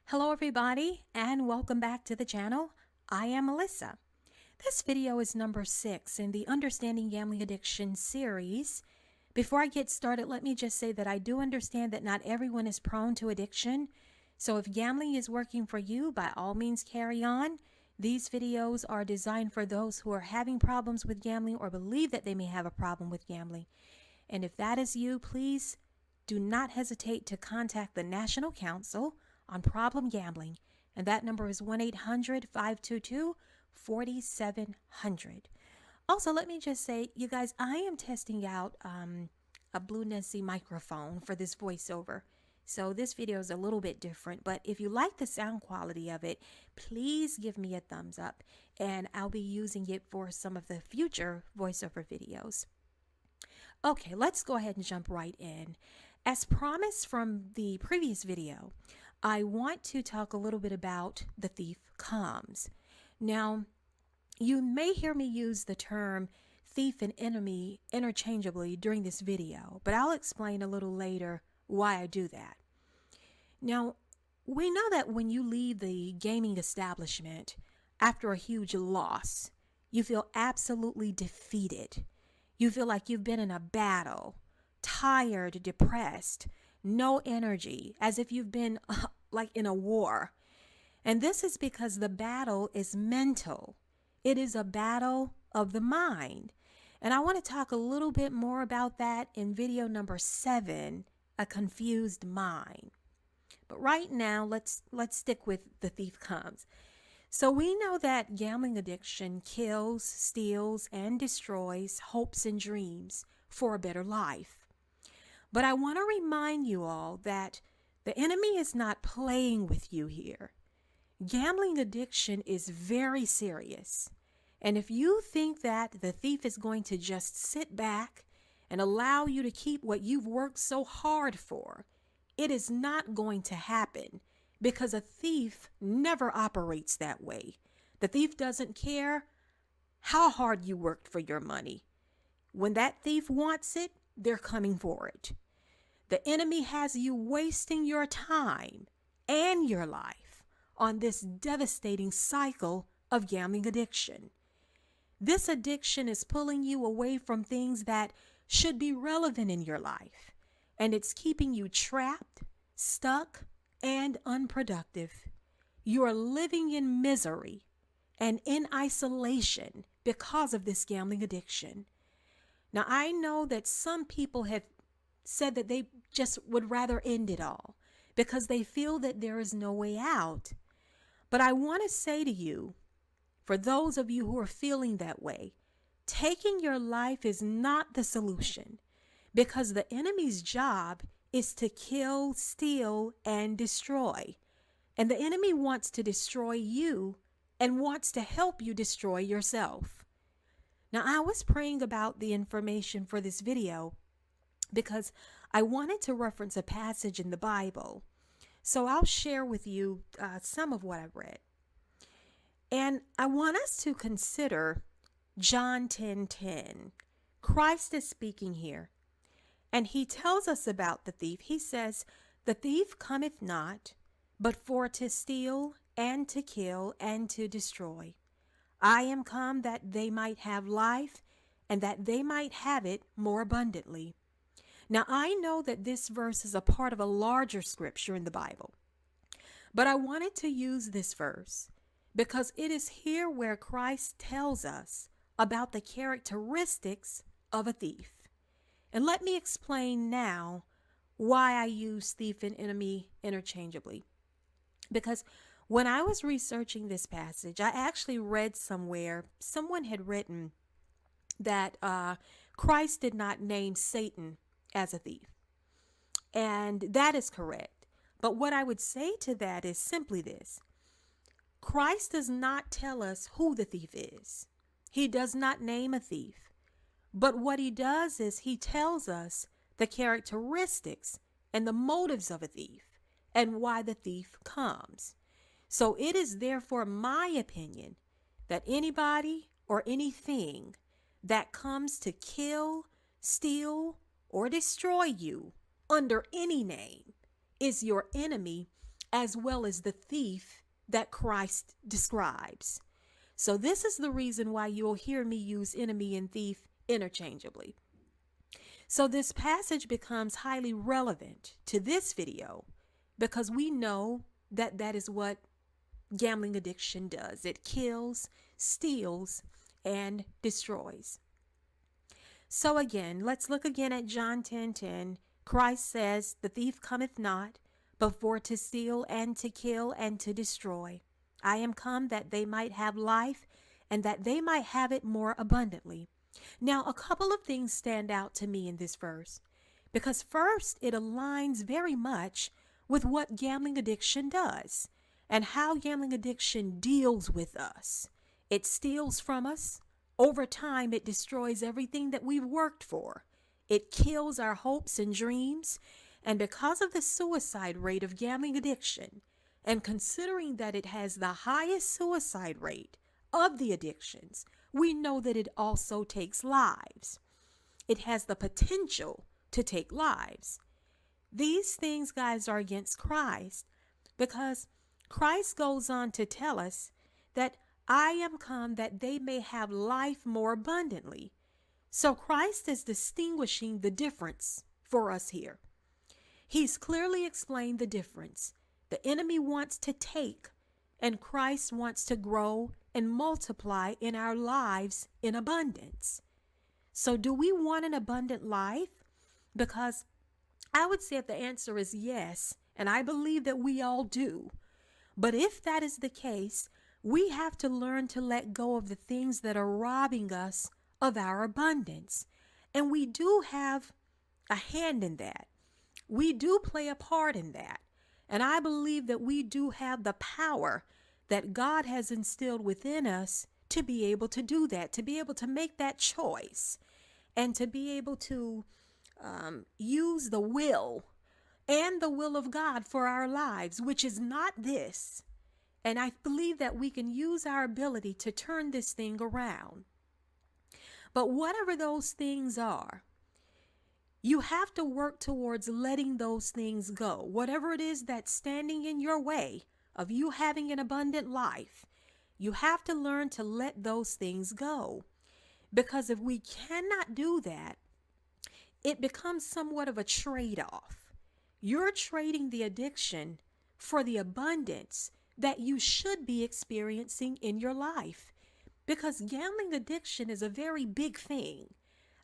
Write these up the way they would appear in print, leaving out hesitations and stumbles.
Hello everybody and welcome back to the channel. I am Melissa. This video is number 6 in the Understanding Gambling Addiction series. Before I get started, let me just say that I do understand that not everyone is prone to addiction. So if gambling is working for you, by all means carry on. These videos are designed for those who are having problems with gambling or believe that they may have a problem with gambling. And if that is you, please do not hesitate to contact the National Council on Problem Gambling, and that number is 1-800-522-4700. Also, let me just say, you guys, I am testing out a Blue Nessie microphone for this voiceover. So this video is a little bit different, but if you like the sound quality of it, please give me a thumbs up, and I'll be using it for some of the future voiceover videos. Okay, let's go ahead and jump right in. As promised from the previous video, I want to talk a little bit about the thief comes. Now, you may hear me use the term thief and enemy interchangeably during this video, but I'll explain a little later why I do that. Now, we know that when you leave the gaming establishment after a huge loss, you feel absolutely defeated. You feel like you've been in a battle, tired, depressed, no energy, as if you've been like in a war. And this is because the battle is mental. It is a battle of the mind. And I want to talk a little bit more about that in video number 7, A Confused Mind. But right now, let's stick with the thief comes. So we know that gambling addiction kills, steals, and destroys hopes and dreams for a better life. But I want to remind you all that the enemy is not playing with you here. Gambling addiction is very serious. And if you think that the thief is going to just sit back and allow you to keep what you've worked so hard for, it is not going to happen. Because a thief never operates that way. The thief doesn't care how hard you worked for your money. When that thief wants it, they're coming for it. The enemy has you wasting your time and your life on this devastating cycle of gambling addiction. This addiction is pulling you away from things that should be relevant in your life, and it's keeping you trapped, stuck, and unproductive. You are living in misery and in isolation because of this gambling addiction. Now, I know that some people have said that they just would rather end it all because they feel that there is no way out. But I want to say to you, for those of you who are feeling that way, taking your life is not the solution, because the enemy's job is to kill, steal, and destroy. And the enemy wants to destroy you and wants to help you destroy yourself. Now, I was praying about the information for this video because I wanted to reference a passage in the Bible. So I'll share with you some of what I read. And I want us to consider John 10:10. Christ is speaking here. And he tells us about the thief. He says, "The thief cometh not, but for to steal and to kill and to destroy. I am come that they might have life, and that they might have it more abundantly." Now, I know that this verse is a part of a larger scripture in the Bible, but I wanted to use this verse because it is here where Christ tells us about the characteristics of a thief. And let me explain now why I use thief and enemy interchangeably. Because when I was researching this passage, I actually read somewhere, someone had written that Christ did not name Satan as a thief. And that is correct. But what I would say to that is simply this. Christ does not tell us who the thief is. He does not name a thief. But what he does is he tells us the characteristics and the motives of a thief and why the thief comes. So it is therefore my opinion that anybody or anything that comes to kill, steal, or destroy you under any name is your enemy as well as the thief that Christ describes. So this is the reason why you'll hear me use enemy and thief interchangeably. So this passage becomes highly relevant to this video because we know that that is what gambling addiction does. It kills, steals, and destroys. So again, let's look again at John 10:10. Christ says, "The thief cometh not, but for to steal and to kill and to destroy. I am come that they might have life, and that they might have it more abundantly." Now, a couple of things stand out to me in this verse, because first, it aligns very much with what gambling addiction does and how gambling addiction deals with us. It steals from us. Over time, it destroys everything that we've worked for. It kills our hopes and dreams. And because of the suicide rate of gambling addiction, and considering that it has the highest suicide rate of the addictions, we know that it also takes lives. It has the potential to take lives. These things, guys, are against Christ, because Christ goes on to tell us that I am come that they may have life more abundantly. So Christ is distinguishing the difference for us here. He's clearly explained the difference. The enemy wants to take, and Christ wants to grow and multiply in our lives in abundance. So do we want an abundant life? Because I would say if the answer is yes, and I believe that we all do. But if that is the case, we have to learn to let go of the things that are robbing us of our abundance. And we do have a hand in that. We do play a part in that. And I believe that we do have the power that God has instilled within us to be able to do that, to be able to make that choice, and to be able to use the will and the will of God for our lives, which is not this. And I believe that we can use our ability to turn this thing around. But whatever those things are, you have to work towards letting those things go. Whatever it is that's standing in your way of you having an abundant life, you have to learn to let those things go. Because if we cannot do that, it becomes somewhat of a trade-off. You're trading the addiction for the abundance that you should be experiencing in your life. Because gambling addiction is a very big thing.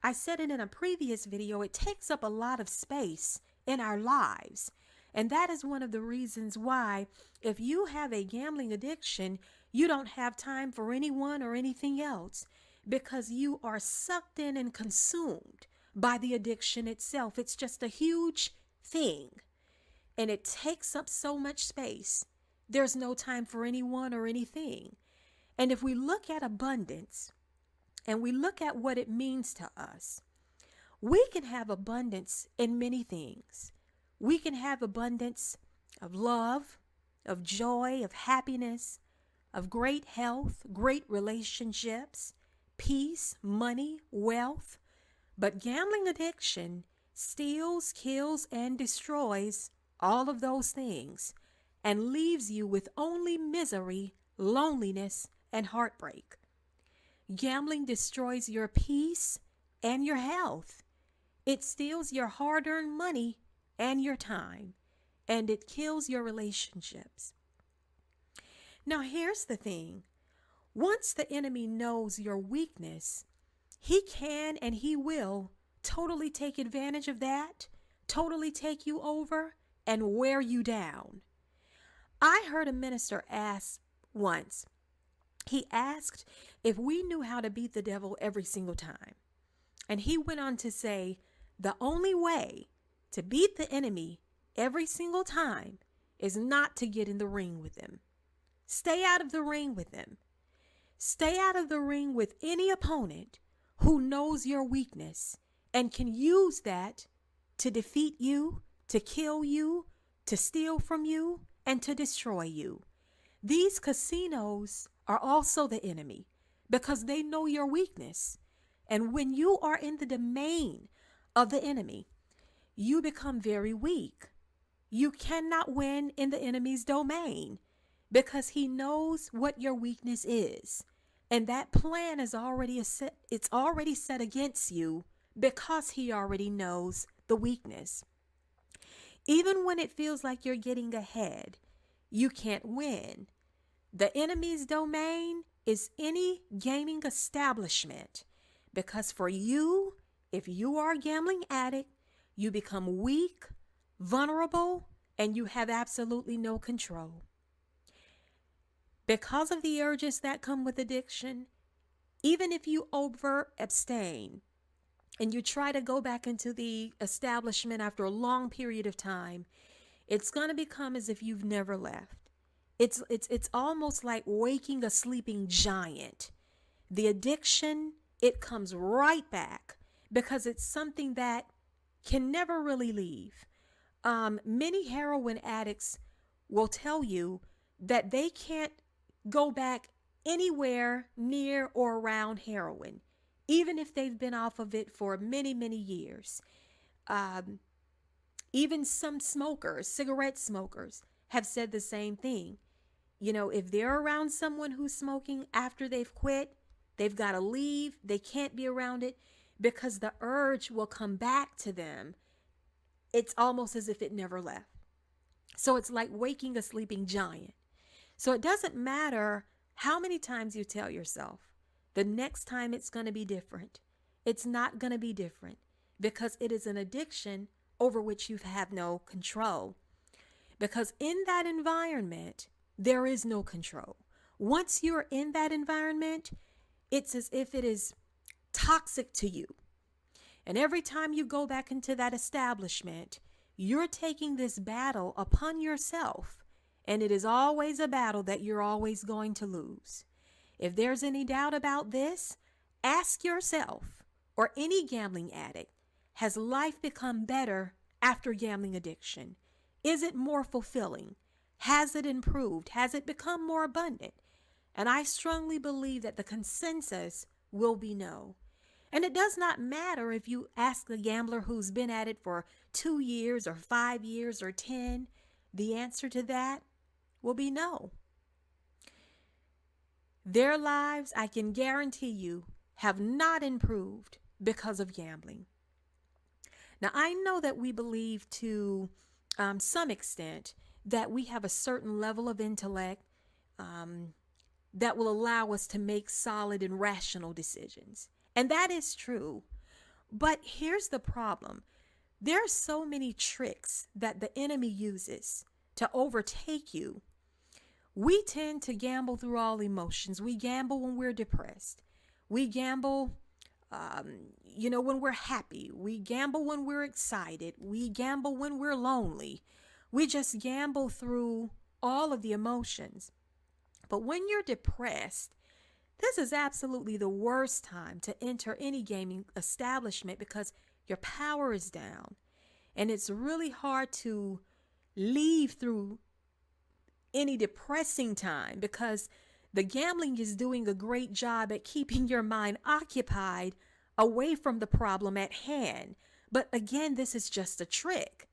I said it in a previous video, it takes up a lot of space in our lives. And that is one of the reasons why if you have a gambling addiction, you don't have time for anyone or anything else, because you are sucked in and consumed by the addiction itself. It's just a huge thing, and it takes up so much space. There's no time for anyone or anything. And if we look at abundance and we look at what it means to us, we can have abundance in many things. We can have abundance of love, of joy, of happiness, of great health, great relationships, peace, money, wealth. But gambling addiction steals, kills, and destroys all of those things and leaves you with only misery, loneliness, and heartbreak. Gambling destroys your peace and your health. It steals your hard-earned money and your time, and it kills your relationships. Now, here's the thing. Once the enemy knows your weakness, he can and he will totally take advantage of that, totally take you over, and wear you down. I heard a minister ask once, he asked if we knew how to beat the devil every single time. And he went on to say, the only way to beat the enemy every single time is not to get in the ring with him. Stay out of the ring with him. Stay out of the ring with any opponent who knows your weakness and can use that to defeat you, to kill you, to steal from you, and to destroy you. These casinos are also the enemy because they know your weakness. And when you are in the domain of the enemy, you become very weak. You cannot win in the enemy's domain because he knows what your weakness is. And that plan is already it's already set against you because he already knows the weakness. Even when it feels like you're getting ahead, you can't win. The enemy's domain is any gaming establishment because for you, if you are a gambling addict, you become weak, vulnerable, and you have absolutely no control. Because of the urges that come with addiction, even if you over abstain and you try to go back into the establishment after a long period of time, it's going to become as if you've never left. It's almost like waking a sleeping giant. The addiction, it comes right back because it's something that can never really leave. Many heroin addicts will tell you that they can't go back anywhere near or around heroin, even if they've been off of it for many, many years. Even some smokers, cigarette smokers, have said the same thing. You know, if they're around someone who's smoking after they've quit, they've got to leave. They can't be around it because the urge will come back to them. It's almost as if it never left. So it's like waking a sleeping giant. So it doesn't matter how many times you tell yourself, the next time it's going to be different. It's not going to be different because it is an addiction over which you have no control. Because in that environment, there is no control. Once you're in that environment, it's as if it is toxic to you. And every time you go back into that establishment, you're taking this battle upon yourself. And it is always a battle that you're always going to lose. If there's any doubt about this, ask yourself or any gambling addict, has life become better after gambling addiction? Is it more fulfilling? Has it improved? Has it become more abundant? And I strongly believe that the consensus will be no. And it does not matter if you ask a gambler who's been at it for 2 years or 5 years or 10, the answer to that will be no. Their lives, I can guarantee you, have not improved because of gambling. Now, I know that we believe to some extent that we have a certain level of intellect that will allow us to make solid and rational decisions. And that is true. But here's the problem. There are so many tricks that the enemy uses to overtake you. We tend to gamble through all emotions. We gamble when we're depressed. We gamble, when we're happy. We gamble when we're excited. We gamble when we're lonely. We just gamble through all of the emotions. But when you're depressed, this is absolutely the worst time to enter any gaming establishment because your power is down. And it's really hard to leave through any depressing time because the gambling is doing a great job at keeping your mind occupied away from the problem at hand. But again, this is just a trick.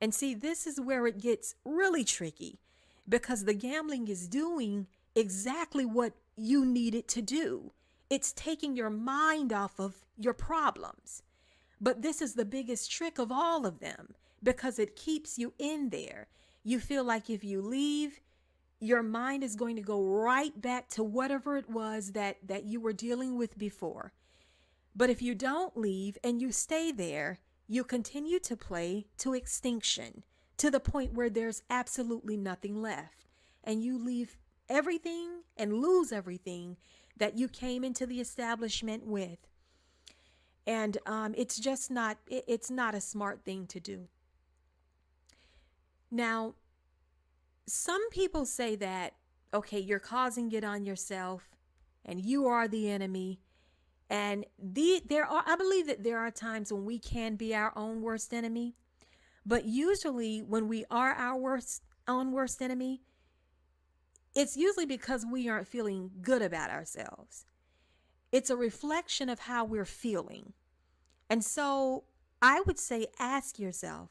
And see, this is where it gets really tricky because the gambling is doing exactly what you need it to do. It's taking your mind off of your problems. But this is the biggest trick of all of them because it keeps you in there. You feel like if you leave, your mind is going to go right back to whatever it was that you were dealing with before. But if you don't leave and you stay there, you continue to play to extinction, to the point where there's absolutely nothing left. And you leave everything and lose everything that you came into the establishment with. And it's just not, it's not a smart thing to do. Now, some people say that, okay, you're causing it on yourself and you are the enemy. And I believe that there are times when we can be our own worst enemy. But usually when we are our own worst enemy, it's usually because we aren't feeling good about ourselves. It's a reflection of how we're feeling. And so I would say, ask yourself,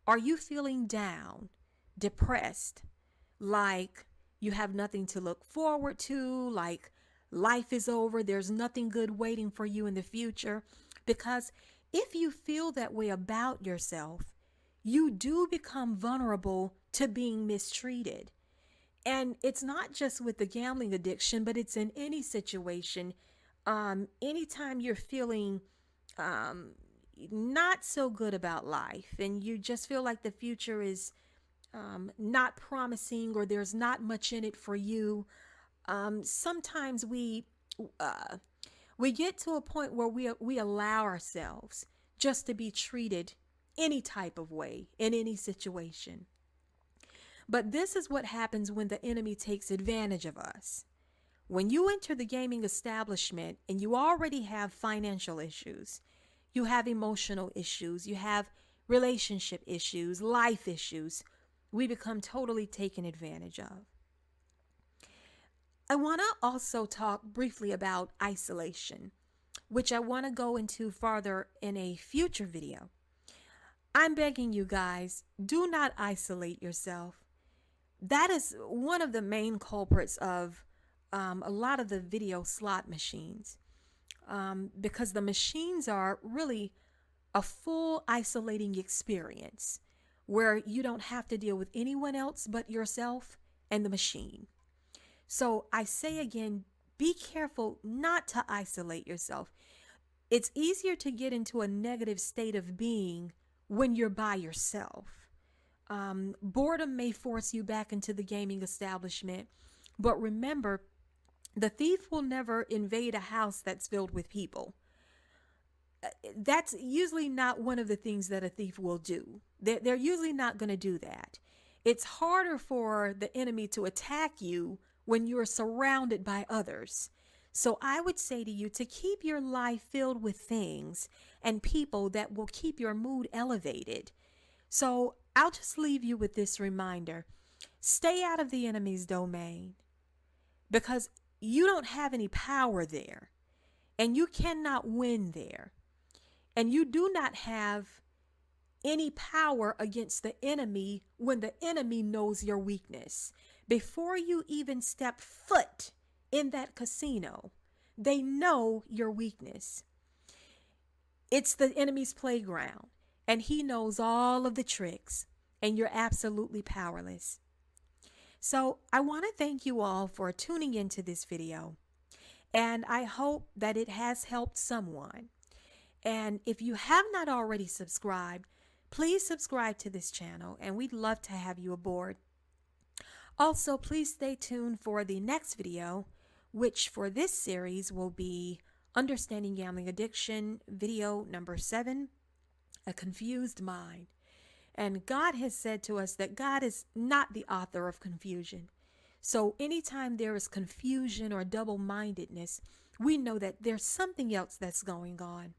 Are you feeling down, depressed, like you have nothing to look forward to, like life is over, there's nothing good waiting for you in the future? Because if you feel that way about yourself, you do become vulnerable to being mistreated. And it's not just with the gambling addiction, but it's in any situation. Anytime you're feeling um, not so good about life and you just feel like the future is not promising or there's not much in it for you, sometimes uh, we get to a point where we allow ourselves just to be treated any type of way in any situation. But this is what happens when the enemy takes advantage of us. When you enter the gaming establishment and you already have financial issues, you have emotional issues, you have relationship issues, life issues, we become totally taken advantage of. I want to also talk briefly about isolation, which I want to go into farther in a future video. I'm begging you guys, do not isolate yourself. That is one of the main culprits of a lot of the video slot machines, because the machines are really a full isolating experience where you don't have to deal with anyone else but yourself and the machine. So I say again, be careful not to isolate yourself. It's easier to get into a negative state of being when you're by yourself. Boredom may force you back into the gaming establishment, but remember, the thief will never invade a house that's filled with people. That's usually not one of the things that a thief will do. They're usually not going to do that. It's harder for the enemy to attack you when you're surrounded by others. So I would say to you to keep your life filled with things and people that will keep your mood elevated. So I'll just leave you with this reminder. Stay out of the enemy's domain because you don't have any power there and you cannot win there. And you do not have any power against the enemy when the enemy knows your weakness. Before you even step foot in that casino, they know your weakness. It's the enemy's playground, and he knows all of the tricks, and you're absolutely powerless. So I want to thank you all for tuning into this video, and I hope that it has helped someone. And if you have not already subscribed, please subscribe to this channel, and we'd love to have you aboard. Also, please stay tuned for the next video, which for this series will be Understanding Gambling Addiction, video number 7, A Confused Mind. And God has said to us that God is not the author of confusion. So anytime there is confusion or double-mindedness, we know that there's something else that's going on.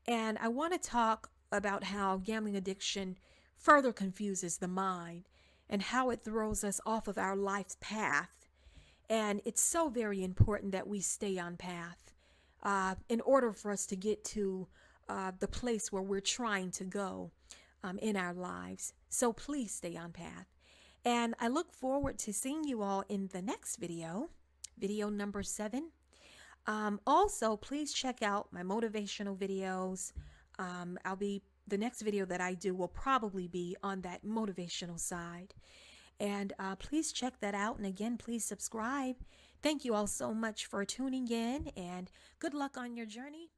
And I want to talk about how gambling addiction further confuses the mind and how it throws us off of our life's path. And it's so very important that we stay on path in order for us to get to the place where we're trying to go in our lives. So please stay on path. And I look forward to seeing you all in the next video, video number 7. Also, please check out my motivational videos. The next video that I do will probably be on that motivational side. And please check that out. And again, please subscribe. Thank you all so much for tuning in, and good luck on your journey.